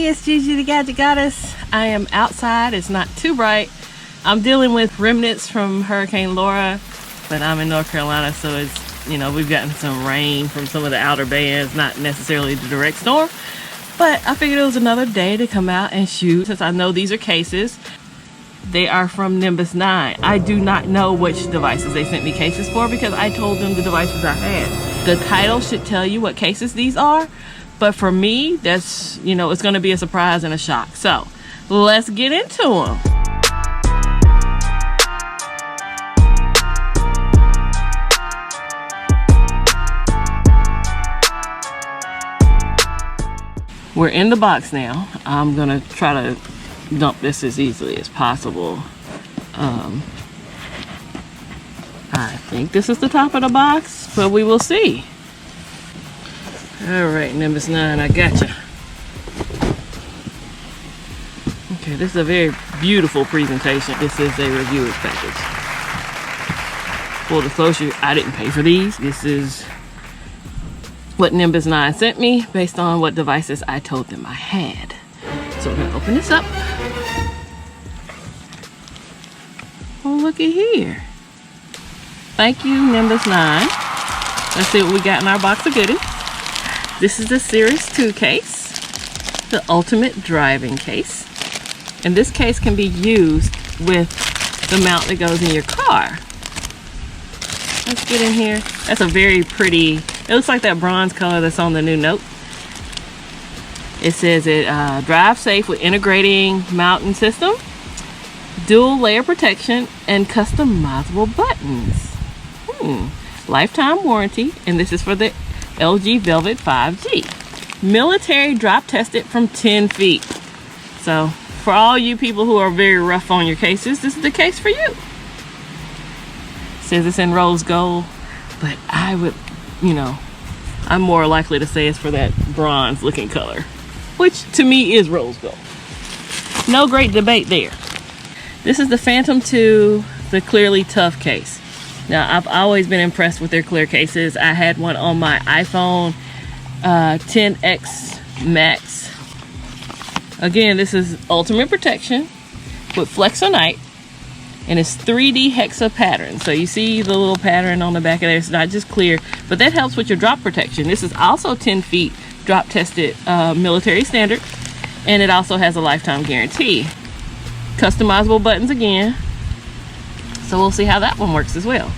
Hey, it's Gigi the Gadget Goddess. I am outside. It's not too bright. I'm dealing with remnants from Hurricane Laura, but I'm in North Carolina, so it's, you know, we've gotten some rain from some of the outer bands, not necessarily the direct storm, but I figured it was another day to come out and shoot. Since I know these are cases, they are from Nimbus9. I do not know which devices they sent me cases for because I told them the devices I had. The title should tell you what cases these are, but for me, that's, you know, it's going to be a surprise and a shock. So let's get into them. We're in the box now. I'm going to try to dump this as easily as possible. I think this is the top of the box, but we will see. All right, Nimbus9, I gotcha. Okay, this is a very beautiful presentation. This is a reviewer's package. Full disclosure, I didn't pay for these. This is what Nimbus9 sent me based on what devices I told them I had. So we're gonna open this up. Oh, looky here. Thank you, Nimbus9. Let's see what we got in our box of goodies. This is the Cirrus 2 case, the ultimate driving case. And this case can be used with the mount that goes in your car. Let's get in here. That's a very pretty, it looks like that bronze color that's on the new Note. It says it drives safe with integrating mounting system, dual layer protection, and customizable buttons. Lifetime warranty, and this is for the LG Velvet 5G. Military drop tested from 10 feet. So for all you people who are very rough on your cases, this is the case for you. It says it's in rose gold, but I would, you know, I'm more likely to say it's for that bronze looking color, which to me is rose gold. No great debate there. This is the Phantom 2, the Clearly Tough case. Now, I've always been impressed with their clear cases. I had one on my iPhone XS Max. Again, this is ultimate protection with Flexonite, and it's 3D hexa pattern. So you see the little pattern on the back of there. It's not just clear, but that helps with your drop protection. This is also 10 feet drop tested military standard, and it also has a lifetime guarantee. Customizable buttons again. So we'll see how that one works as well.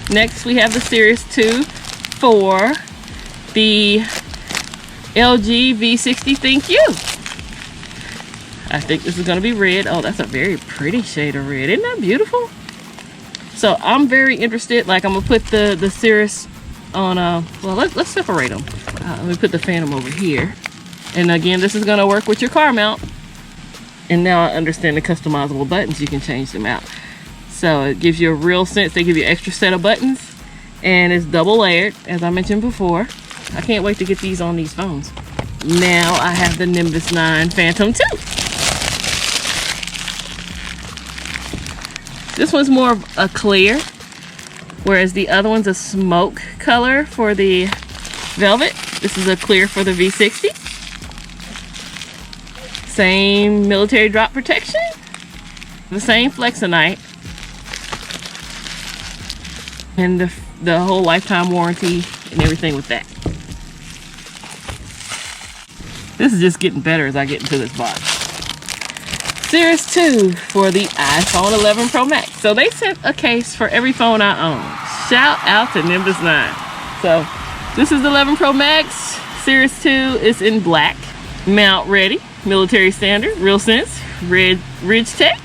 Next, we have the Cirrus 2 for the LG V60 Thank You. I think this is going to be red. Oh, that's a very pretty shade of red. Isn't that beautiful? So I'm very interested. Like, I'm going to put the Cirrus on, well, let's separate them. Let me put the Phantom over here. And again, this is going to work with your car mount. And now I understand the customizable buttons. You can change them out. So it gives you a real sense. They give you an extra set of buttons. And it's double layered, as I mentioned before. I can't wait to get these on these phones. Now I have the Nimbus9 Phantom 2. This one's more of a clear, whereas the other one's a smoke color for the Velvet. This is a clear for the V60. Same military drop protection, the same Flexonite, and the whole lifetime warranty and everything with that. This is just getting better as I get into this box. Cirrus 2 for the iPhone 11 Pro Max. So they sent a case for every phone I own. Shout out to Nimbus9. So this is the 11 Pro Max. Cirrus 2 is in black, mount ready. Military standard, real sense, red ridge tech,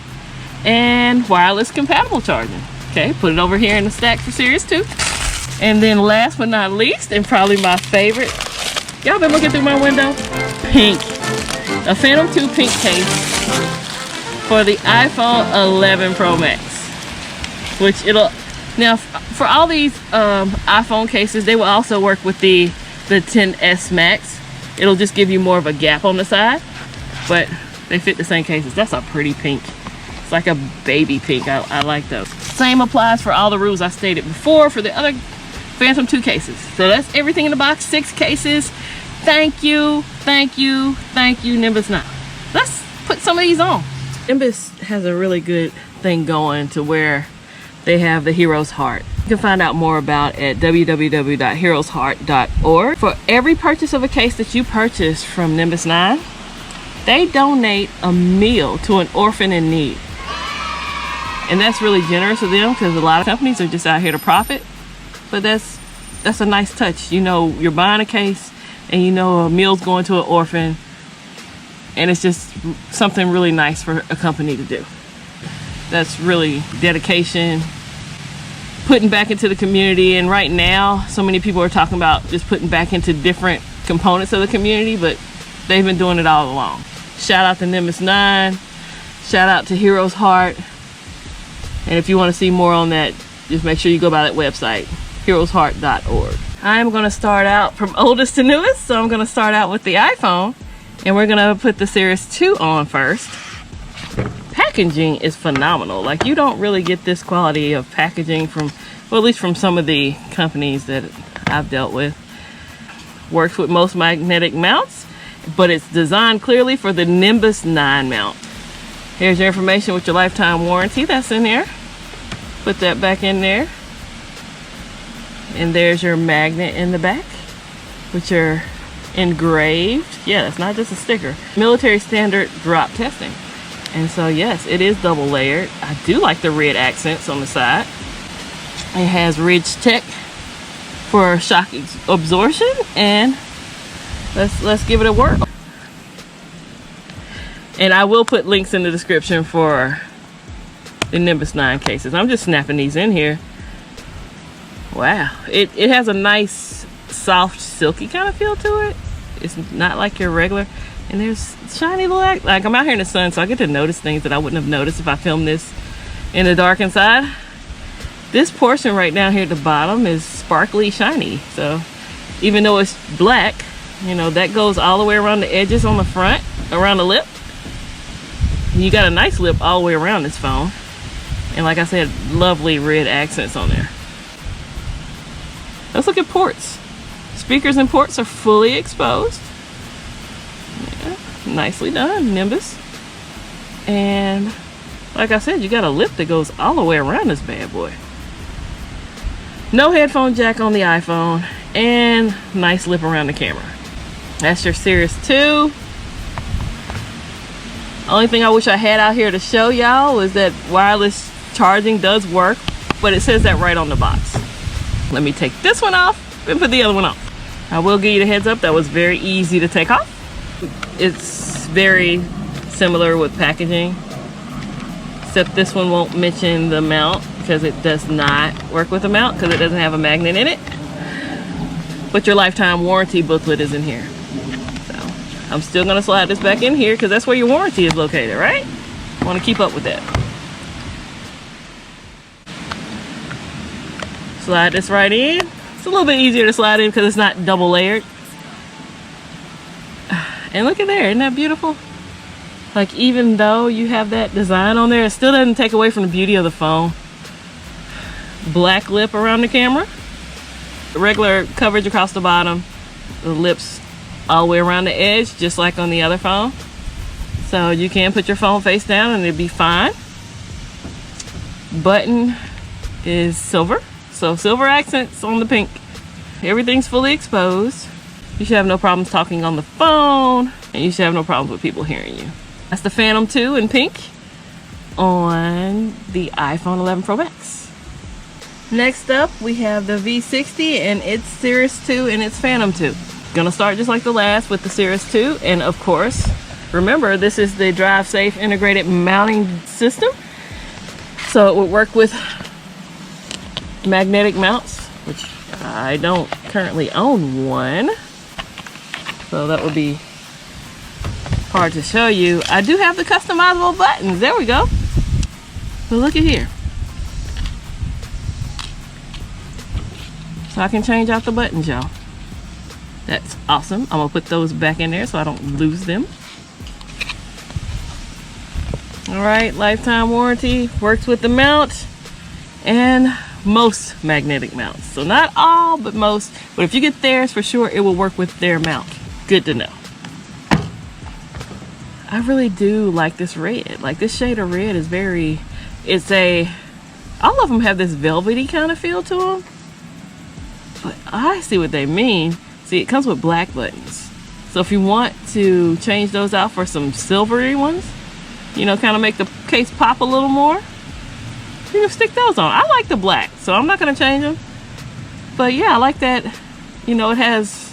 and wireless compatible charging. Okay, put it over here in the stack for Cirrus 2. And then last but not least, and probably my favorite, y'all been looking through my window? Pink. A Phantom 2 pink case for the iPhone 11 Pro Max. Which it'll, now for all these iPhone cases, they will also work with the 10s Max. It'll just give you more of a gap on the side. But they fit the same cases. That's a pretty pink. It's like a baby pink. I like those. Same applies for all the rules I stated before for the other Phantom 2 cases. So that's everything in the box. 6 cases. Thank you, thank you, thank you, Nimbus 9. Let's put some of these on. Nimbus has a really good thing going to where they have the Hero's Heart. You can find out more about at www.heroesheart.org. For every purchase of a case that you purchase from Nimbus 9, they donate a meal to an orphan in need. And that's really generous of them because a lot of companies are just out here to profit. But that's a nice touch. You know, you're buying a case and you know a meal's going to an orphan, and it's just something really nice for a company to do. That's really dedication, putting back into the community. And right now, so many people are talking about just putting back into different components of the community, but they've been doing it all along. Shout out to Nimbus 9, shout out to Hero's Heart. And if you want to see more on that, just make sure you go by that website, heroesheart.org. I'm going to start out from oldest to newest, so I'm going to start out with the iPhone, and we're going to put the Cirrus 2 on first. Packaging is phenomenal. Like, you don't really get this quality of packaging from, well, at least from some of the companies that I've dealt with. Works with most magnetic mounts, but it's designed clearly for the Nimbus 9 mount. Here's your information with your lifetime warranty that's in there. Put that back in there. And there's your magnet in the back, which are engraved. Yeah, that's not just a sticker. Military standard drop testing. And so yes, it is double layered. I do like the red accents on the side. It has Ridge Tech for shock absorption, and let's give it a whirl. And I will put links in the description for the Nimbus 9 cases. I'm just snapping these in here. Wow, it has a nice soft silky kind of feel to it. It's not like your regular, and there's shiny little, like I'm out here in the sun, so I get to notice things that I wouldn't have noticed if I filmed this in the dark inside. This portion right down here at the bottom is sparkly shiny, so even though it's black, you know, that goes all the way around the edges on the front, around the lip. You got a nice lip all the way around this phone, and like I said, lovely red accents on there. Let's look at ports. Speakers and ports are fully exposed. Yeah, nicely done, Nimbus. And like I said, you got a lip that goes all the way around this bad boy. No headphone jack on the iPhone, and nice lip around the camera. That's your Cirrus 2. Only thing I wish I had out here to show y'all is that wireless charging does work, but it says that right on the box. Let me take this one off and put the other one on. I will give you the heads up, that was very easy to take off. It's very similar with packaging, except this one won't mention the mount because it does not work with the mount because it doesn't have a magnet in it. But your lifetime warranty booklet is in here. So I'm still gonna slide this back in here because that's where your warranty is located, right? I want to keep up with that. Slide this right in. It's a little bit easier to slide in because it's not double layered. And look at there, isn't that beautiful? Like, even though you have that design on there, it still doesn't take away from the beauty of the phone. Black lip around the camera. Regular coverage across the bottom. The lips all the way around the edge, just like on the other phone. So you can put your phone face down and it'll be fine. Button is silver. So silver accents on the pink. Everything's fully exposed. You should have no problems talking on the phone, and you should have no problems with people hearing you. That's the Phantom 2 in pink on the iPhone 11 Pro Max. Next up, we have the V60 and its Cirrus 2 and its Phantom 2. Gonna start just like the last with the Cirrus 2, and of course, remember this is the Drive Safe integrated mounting system. So it would work with magnetic mounts, which I don't currently own one, so that would be hard to show you. I do have the customizable buttons. There we go. So look at here. So I can change out the buttons, y'all. That's awesome. I'm gonna put those back in there so I don't lose them. All right, lifetime warranty, works with the mount and most magnetic mounts. So not all, but most. But if you get theirs, for sure, it will work with their mount. Good to know. I really do like this red. Like this shade of red is very, all of them have this velvety kind of feel to them. But I see what they mean. See, it comes with black buttons. So if you want to change those out for some silvery ones, you know, kind of make the case pop a little more, you can stick those on. I like the black, so I'm not gonna change them. But yeah, I like that, you know, it has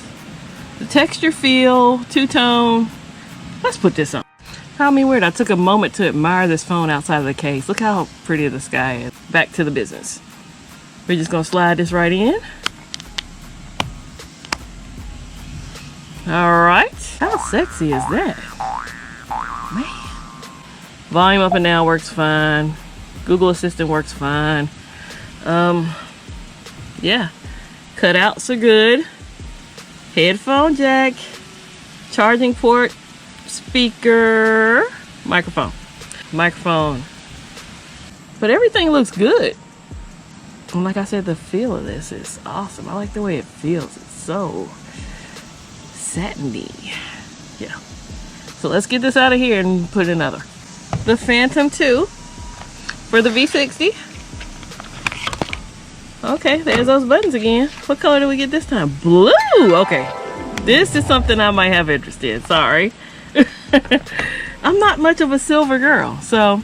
the texture feel, two-tone. Let's put this on. How weird, I took a moment to admire this phone outside of the case. Look how pretty the sky is. Back to the business. We're just gonna slide this right in. All right, how sexy is that? Man. Volume up and down works fine. Google Assistant works fine. Yeah, cutouts are good. Headphone jack, charging port, speaker, microphone. But everything looks good. And like I said, the feel of this is awesome. I like the way it feels. It's so satiny. Yeah. So let's get this out of here and put another. The Phantom 2 for the V60. Okay, there's those buttons again. What color do we get this time? Blue. Okay. This is something I might have interest in. Sorry. I'm not much of a silver girl, so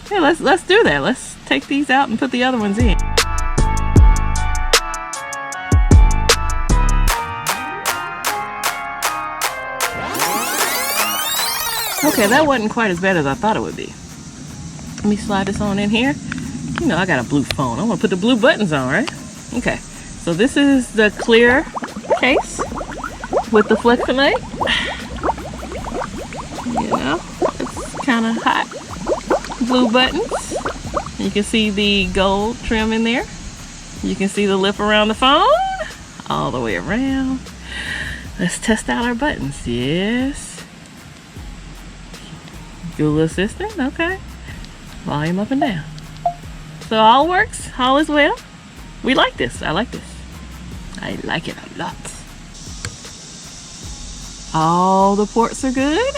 yeah, let's do that. Let's take these out and put the other ones in. Okay, that wasn't quite as bad as I thought it would be. Let me slide this on in here. You know, I got a blue phone. I want to put the blue buttons on, right? Okay, so this is the clear case with the Flexonite. You know, it's kind of hot. Blue buttons. You can see the gold trim in there. You can see the lip around the phone. All the way around. Let's test out our buttons. Yes. Google Assistant, okay. Volume up and down. So all works, all is well. We like this, I like this. I like it a lot. All the ports are good.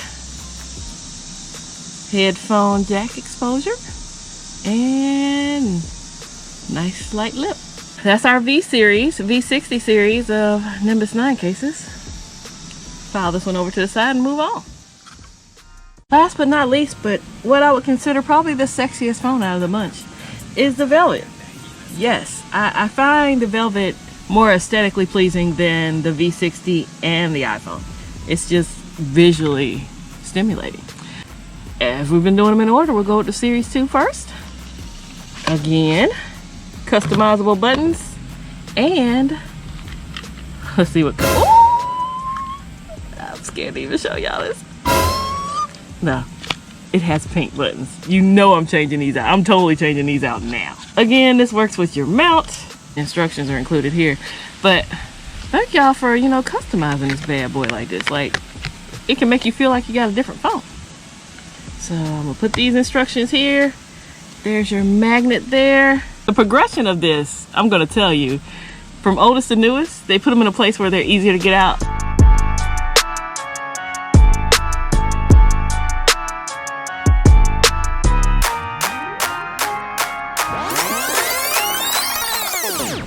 Headphone jack exposure. And nice light lip. That's our V60 series of Nimbus 9 cases. File this one over to the side and move on. Last but not least, but what I would consider probably the sexiest phone out of the bunch is the Velvet. Yes, I find the Velvet more aesthetically pleasing than the V60 and the iPhone. It's just visually stimulating. As we've been doing them in order, we'll go with the Series 2 first. Again, customizable buttons, and let's see what color. I'm scared to even show y'all this. No, it has pink buttons. You know I'm changing these out. I'm totally changing these out now. Again, this works with your mount. Instructions are included here. But thank y'all for, you know, customizing this bad boy like this. Like, it can make you feel like you got a different phone. So I'm gonna put these instructions here. There's your magnet there. The progression of this, I'm gonna tell you, from oldest to newest, they put them in a place where they're easier to get out.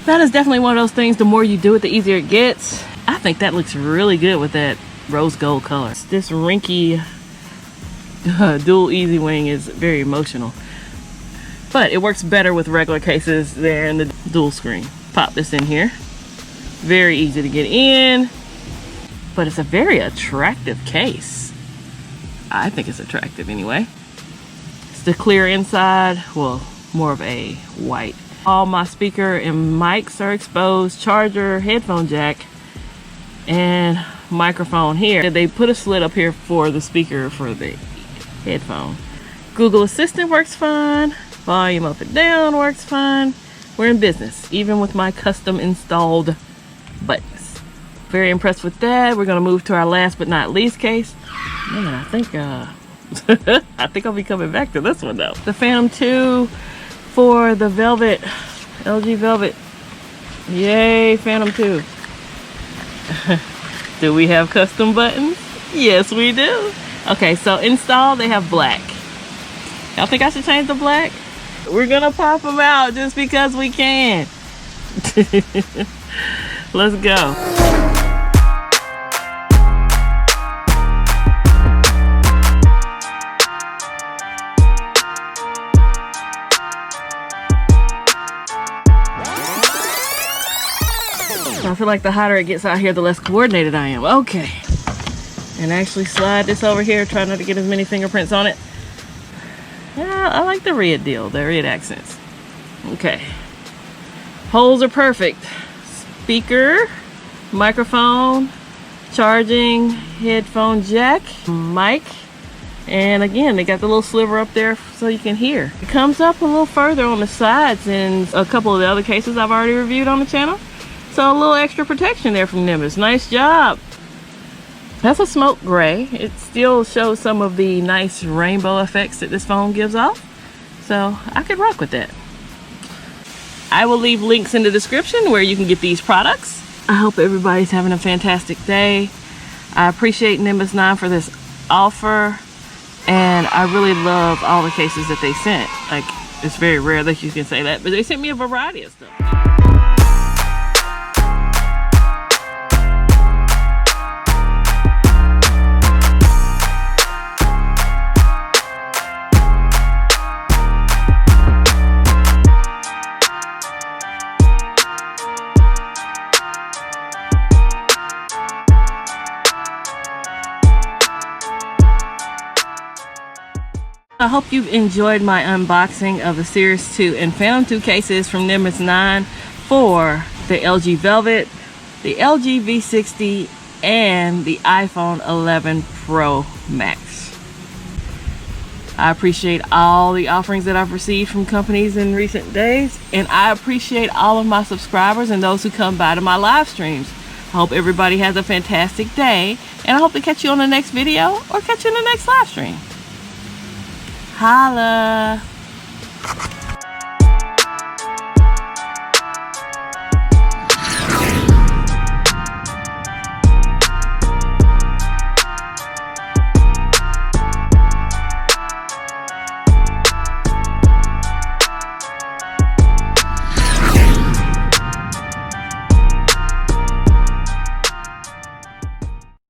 That is definitely one of those things, the more you do it, the easier it gets. I think that looks really good with that rose gold color. This rinky dual easy wing is very emotional. But it works better with regular cases than the dual screen. Pop this in here. Very easy to get in. But it's a very attractive case. I think it's attractive anyway. It's the clear inside, well, more of a white. All my speaker and mics are exposed, charger, headphone jack, and microphone here. They put a slit up here for the speaker for the headphone. Google Assistant works fine. Volume up and down works fine. We're in business, even with my custom installed buttons. Very impressed with that. We're gonna move to our last but not least case. Man, I think I think I'll be coming back to this one though. The Phantom 2 for the Velvet, LG Velvet. Yay, Phantom 2. Do we have custom buttons? Yes, we do. Okay, so install, they have black. Y'all think I should change the black? We're gonna pop them out just because we can. Let's go. I feel like the hotter it gets out here, the less coordinated I am. Okay. And actually slide this over here. Try not to get as many fingerprints on it. Yeah, I like the red deal, the red accents. Okay. Holes are perfect. Speaker, microphone, charging, headphone jack, mic. And again, they got the little sliver up there so you can hear. It comes up a little further on the sides than a couple of the other cases I've already reviewed on the channel. So a little extra protection there from Nimbus. Nice job. That's a smoke gray. It still shows some of the nice rainbow effects that this phone gives off. So I could rock with that. I will leave links in the description where you can get these products. I hope everybody's having a fantastic day. I appreciate Nimbus 9 for this offer. And I really love all the cases that they sent. Like, it's very rare that you can say that, but they sent me a variety of stuff. I hope you've enjoyed my unboxing of the Cirrus 2 and Phantom 2 cases from Nimbus 9 for the LG Velvet, the LG V60, and the iPhone 11 Pro Max. I appreciate all the offerings that I've received from companies in recent days, and I appreciate all of my subscribers and those who come by to my live streams. I hope everybody has a fantastic day, and I hope to catch you on the next video or catch you in the next live stream. Holla!